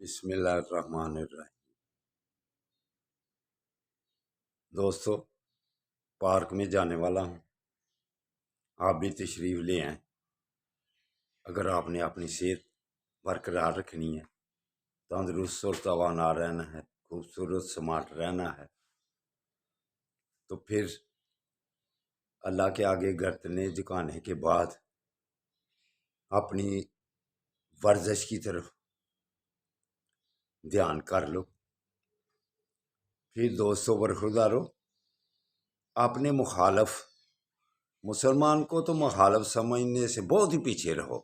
بسم اللہ الرحمن الرحیم۔ دوستو، پارک میں جانے والا ہوں، آپ بھی تشریف لے آئیں۔ اگر آپ نے اپنی صحت برقرار رکھنی ہے، تندرست اور توانا رہنا ہے، خوبصورت سمارٹ رہنا ہے، تو پھر اللہ کے آگے گردنیں جھکانے کے بعد اپنی ورزش کی طرف دھیان کر لو۔ پھر دوستو برخوردارو، اپنے مخالف مسلمان کو تو مخالف سمجھنے سے بہت ہی پیچھے رہو،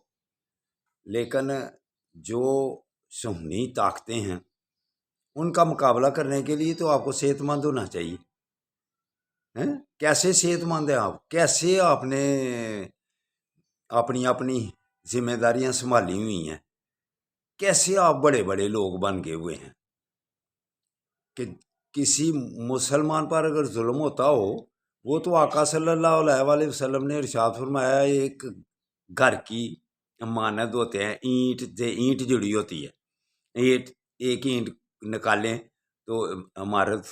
لیکن جو سہنی طاقتیں ہیں ان کا مقابلہ کرنے کے لیے تو آپ کو صحت مند ہونا چاہیے۔ کیسے صحت مند ہیں آپ؟ کیسے آپ نے اپنی ذمہ داریاں سنبھالی ہوئی ہیں؟ کیسے آپ بڑے بڑے لوگ بن گئے ہوئے ہیں کہ کسی مسلمان پر اگر ظلم ہوتا ہو، وہ تو آقا صلی اللہ علیہ وسلم نے ارشاد فرمایا ایک گھر کی مانند ہوتے ہیں، اینٹ جڑی ہوتی ہے، ایک اینٹ نکالیں تو عمارت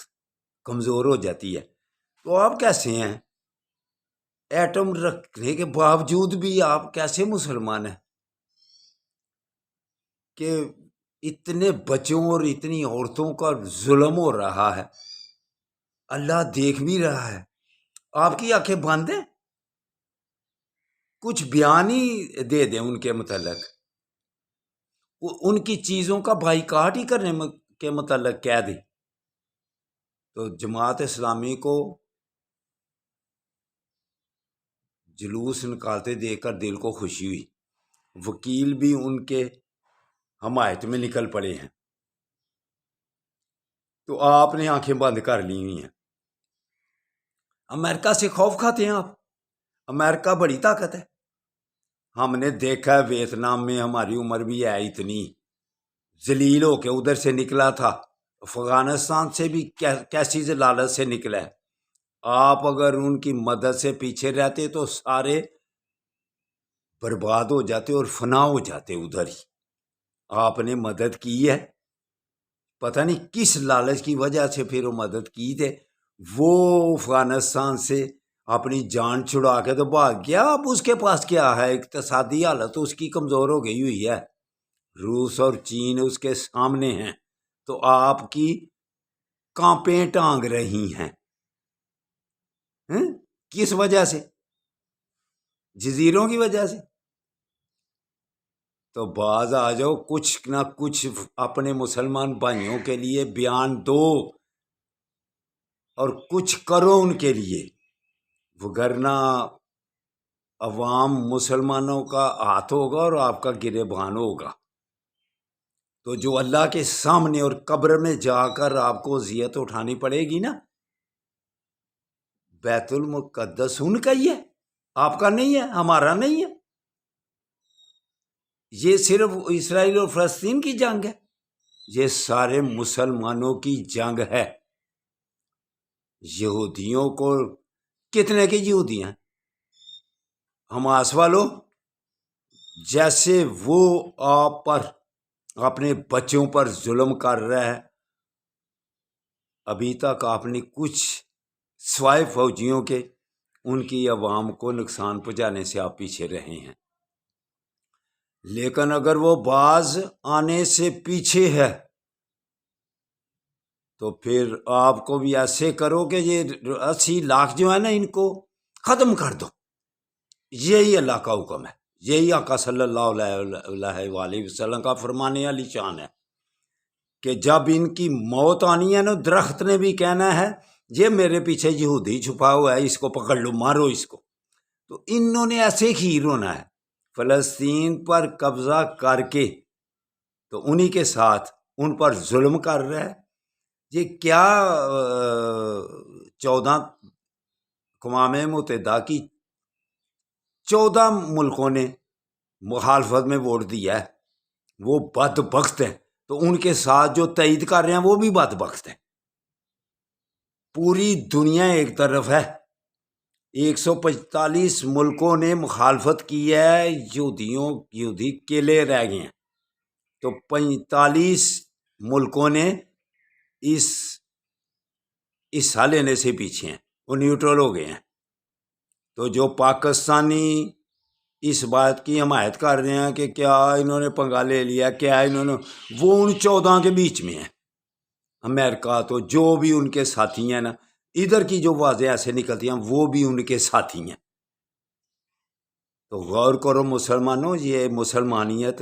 کمزور ہو جاتی ہے۔ تو آپ کیسے ہیں؟ ایٹم رکھنے کے باوجود بھی آپ کیسے مسلمان ہیں کہ اتنے بچوں اور اتنی عورتوں کا ظلم ہو رہا ہے، اللہ دیکھ بھی رہا ہے، آپ کی آنکھیں بند ہیں؟ کچھ بیان ہی دے دیں ان کے متعلق، ان کی چیزوں کا بائیکاٹ ہی کرنے کے متعلق کہہ دیں تو جماعت اسلامی کو جلوس نکالتے دیکھ کر دل کو خوشی ہوئی۔ وکیل بھی ان کے حمایت میں نکل پڑے ہیں، تو آپ نے آنکھیں بند کر لی ہوئی ہیں۔ امریکہ سے خوف کھاتے ہیں آپ؟ امریکہ بڑی طاقت ہے، ہم نے دیکھا ہے ویتنام میں ہماری عمر بھی ہے اتنی، ذلیل ہو کے ادھر سے نکلا تھا، افغانستان سے بھی کیسی ذلالت سے نکلا ہے۔ آپ اگر ان کی مدد سے پیچھے رہتے تو سارے برباد ہو جاتے اور فنا ہو جاتے ادھر ہی۔ آپ نے مدد کی ہے، پتہ نہیں کس لالچ کی وجہ سے پھر وہ مدد کی تھے، وہ افغانستان سے اپنی جان چھڑا کے تو بھاگ گیا۔ اب اس کے پاس کیا ہے؟ اقتصادی حالت اس کی کمزور ہو گئی ہوئی ہے، روس اور چین اس کے سامنے ہیں، تو آپ کی کانپیں ٹانگ رہی ہیں۔ کس وجہ سے؟ جزیروں کی وجہ سے۔ تو باز آ جاؤ، کچھ نہ کچھ اپنے مسلمان بھائیوں کے لیے بیان دو اور کچھ کرو ان کے لیے، وگرنہ عوام مسلمانوں کا ہاتھ ہوگا اور آپ کا گریبان ہوگا، تو جو اللہ کے سامنے اور قبر میں جا کر آپ کو اذیت اٹھانی پڑے گی نا، بیت المقدس ان کا ہی ہے، آپ کا نہیں ہے، ہمارا نہیں ہے۔ یہ صرف اسرائیل اور فلسطین کی جنگ ہے؟ یہ سارے مسلمانوں کی جنگ ہے۔ یہودیوں کو کتنے کے یہودی ہیں؟ حماس والوں، جیسے وہ آپ پر اپنے بچوں پر ظلم کر رہا ہے، ابھی تک آپ نے کچھ سوائے فوجیوں کے ان کی عوام کو نقصان پہنچانے سے آپ پیچھے رہے ہیں۔ لیکن اگر وہ باز آنے سے پیچھے ہے تو پھر آپ کو بھی ایسے کرو کہ یہ 80 لاکھ جو ہے نا، ان کو ختم کر دو۔ یہی اللہ کا حکم ہے، یہی آقا صلی اللہ علیہ وسلم کا فرمانے علی شان ہے کہ جب ان کی موت آنی ہے نا، درخت نے بھی کہنا ہے یہ میرے پیچھے یہودی چھپا ہوا ہے، اس کو پکڑ لو، مارو اس کو۔ تو انہوں نے ایسے کھیر ہونا ہے، فلسطین پر قبضہ کر کے تو انہی کے ساتھ ان پر ظلم کر رہا ہے۔ یہ کیا 14 اقوام متحدہ کی 14 ملکوں نے مخالفت میں ووٹ دیا ہے، وہ بدبخت ہیں، تو ان کے ساتھ جو تائید کر رہے ہیں وہ بھی بدبخت ہیں۔ پوری دنیا ایک طرف ہے، 145 ملکوں نے مخالفت کی ہے، یہودی کیلے رہ گئے ہیں، تو 45 ملکوں نے اس حصہ لینے سے پیچھے ہیں، وہ نیوٹرل ہو گئے ہیں۔ تو جو پاکستانی اس بات کی حمایت کر رہے ہیں کہ کیا انہوں نے پنگا لے لیا، کیا انہوں نے، وہ ان 14 کے بیچ میں ہیں۔ امریکہ تو جو بھی ان کے ساتھی ہیں نا، ادھر کی جو واضح ایسے نکلتی ہیں وہ بھی ان کے ساتھی ہیں۔ تو غور کرو مسلمانوں، یہ مسلمانیت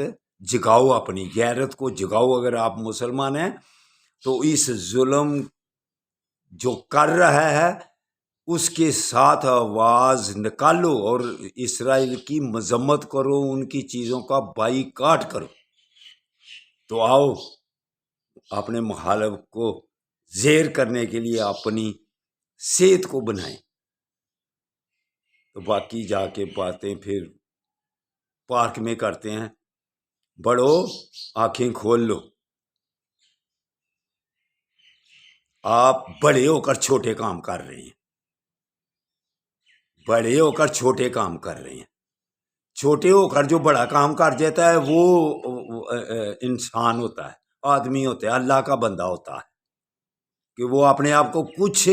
جگاؤ، اپنی غیرت کو جگاؤ۔ اگر آپ مسلمان ہیں تو اس ظلم جو کر رہا ہے اس کے ساتھ آواز نکالو اور اسرائیل کی مذمت کرو، ان کی چیزوں کا بائیکاٹ کرو۔ تو آؤ اپنے مخالف کو زیر کرنے کے لیے اپنی صحت کو بنائیں۔ تو باقی جا کے باتیں پھر پارک میں کرتے ہیں۔ بڑو آنکھیں کھول لو، آپ بڑے ہو کر چھوٹے کام کر رہے ہیں، بڑے ہو کر چھوٹے کام کر رہے ہیں۔ چھوٹے ہو کر جو بڑا کام کر جاتا ہے وہ انسان ہوتا ہے، آدمی ہوتا ہے، اللہ کا بندہ ہوتا ہے، کہ وہ اپنے آپ کو کچھ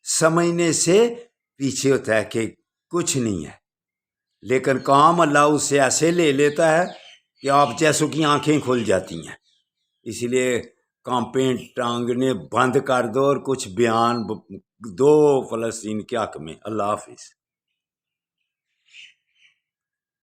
سمجھنے سے پیچھے ہوتا ہے کہ کچھ نہیں ہے، لیکن کام اللہ اس سے ایسے لے لیتا ہے کہ آپ جیسوں کی آنکھیں کھل جاتی ہیں۔ اس لیے کامپین ٹانگنے بند کر دو اور کچھ بیان دو فلسطین کے حق میں۔ اللہ حافظ۔